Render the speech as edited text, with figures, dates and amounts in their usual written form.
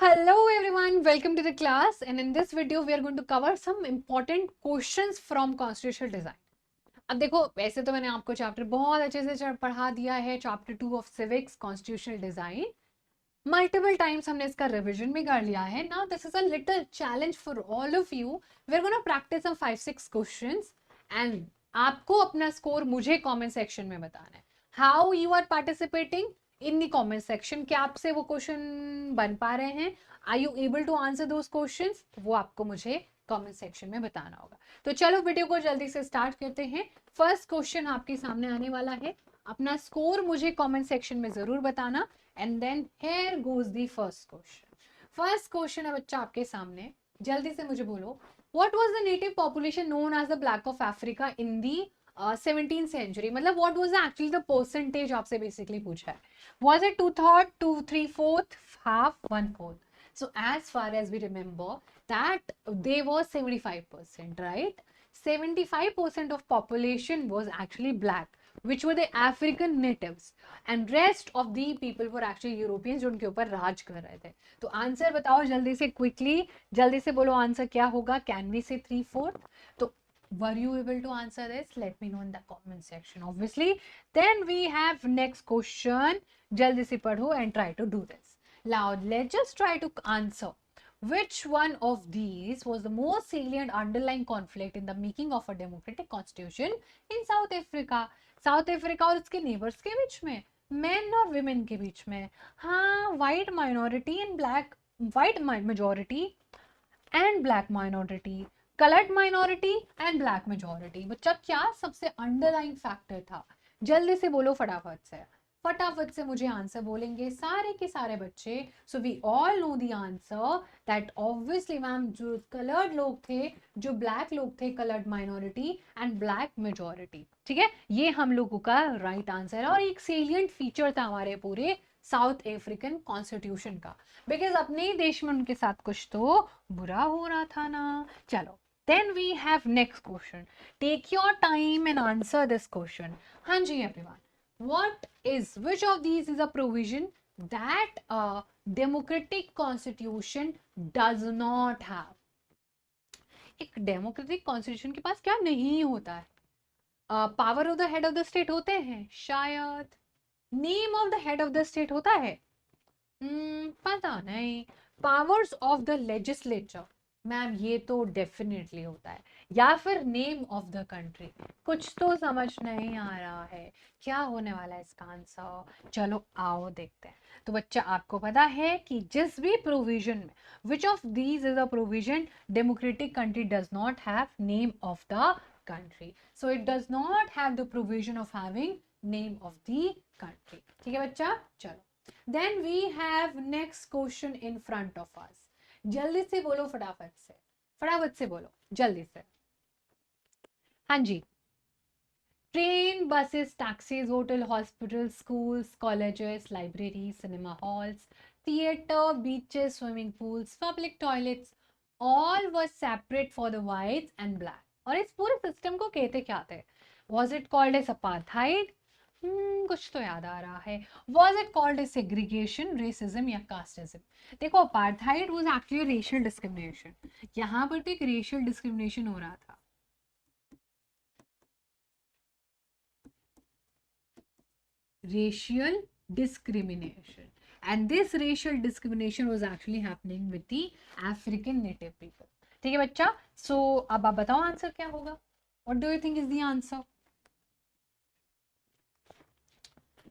Hello everyone, welcome to the class, and in this video we are going to cover some important questions from constitutional design. अब देखो, वैसे तो मैंने आपको chapter बहुत अच्छे से पढ़ा दिया है, chapter 2 of civics constitutional design multiple times हमने इसका रिवीजन भी कर लिया है. Now this is a little challenge for all of you. We are gonna practice some 5-6 questions and आपको अपना स्कोर मुझे कमेंट सेक्शन में बताना है. How you are participating in the comment section, क्या आपसे वो क्वेश्चन बन पा रहे हैं, are you able to answer those questions, वो आपको मुझे कमेंट सेक्शन में बताना होगा. तो चलो वीडियो को जल्दी से स्टार्ट करते हैं. फर्स्ट क्वेश्चन आपके सामने आने वाला है. अपना स्कोर मुझे कमेंट सेक्शन में जरूर बताना. And then here goes the first question. First question है बच्चा आपके सामने, जल्दी से मुझे बोलो. What was the native population known as the black of Africa in the 17th century. मतलब what was actually the percentage आपसे बेसिकली पूछा है. Was it 2/3, 2/3/4, half, 1/4? So as far as we remember that they were 75%, right? 75% of population was actually black, which were the African natives, and rest of the people were actually Europeans जो उनके ऊपर राज कर रहे थे. तो answer बताओ जल्दी से, क्विकली जल्दी से बोलो आंसर क्या होगा. कैन वी से 3/4? तो were you able to answer this? Let me know in the comment section, obviously. Then we have next question. जल्दी से पढ़ो and try to do this. Now let's just try to answer. Which one of these was the most salient underlying conflict in the making of a democratic constitution in South Africa? South Africa और उसके neighbours के बीच में, main और women के बीच में. हाँ, white minority and black, white majority and black minority, coloured minority and black majority. बच्चा क्या सबसे अंडरलाइंग फैक्टर था? जल्दी से बोलो फटाफट से, फटाफट से मुझे आंसर बोलेंगे सारे के सारे बच्चे. So we all know the answer that obviously ma'am जो कलर्ड लोग थे, जो ब्लैक लोग थे, coloured minority and black majority. ठीक है, ये हम लोगों का राइट आंसर है और एक सेलियंट फीचर था हमारे पूरे साउथ अफ्रीकन कॉन्स्टिट्यूशन का, बिकॉज अपने ही देश में उनके साथ कुछ तो बुरा हो रहा था ना. चलो, then we have next question. Take your time and answer this question. हाँ जी everyone. Which of these is a provision that a democratic constitution does not have? एक डेमोक्रेटिक कॉन्स्टिट्यूशन के पास क्या नहीं होता है? Power of the head of the state होते हैं शायद. Name of the head of the state होता है. पता नहीं. Powers of the legislature, ma'am ये तो डेफिनेटली होता है. या फिर नेम ऑफ द कंट्री. कुछ तो समझ नहीं आ रहा है, क्या होने वाला है इसका आंसर. चलो आओ देखते हैं. तो बच्चा आपको पता है कि जिस भी प्रोविजन में, which of these is a provision democratic country does not have name of the country. So it does not have the provision of having name of the country. ठीक है बच्चा, चलो. Then we have next question in front of us. जल्दी से बोलो फटाफट से, फटाफट से बोलो जल्दी से. हाँ जी. Train, buses, taxis, hotel, hospital, schools, colleges, library, cinema halls, theatre, beaches, swimming pools, public toilets, all were separate for the whites and black. और इस पूरे सिस्टम को कहते क्या थे? Was it called as apartheid? कुछ तो याद आ रहा है. Was it called as segregation, racism या casteism? देखो, apartheid was actually racial discrimination. यहाँ पर तो एक racial discrimination हो रहा था. Racial discrimination, and this racial discrimination was actually happening with the African native people. ठीक है बच्चा. सो अब आप बताओ आंसर क्या होगा. What do you think is the answer?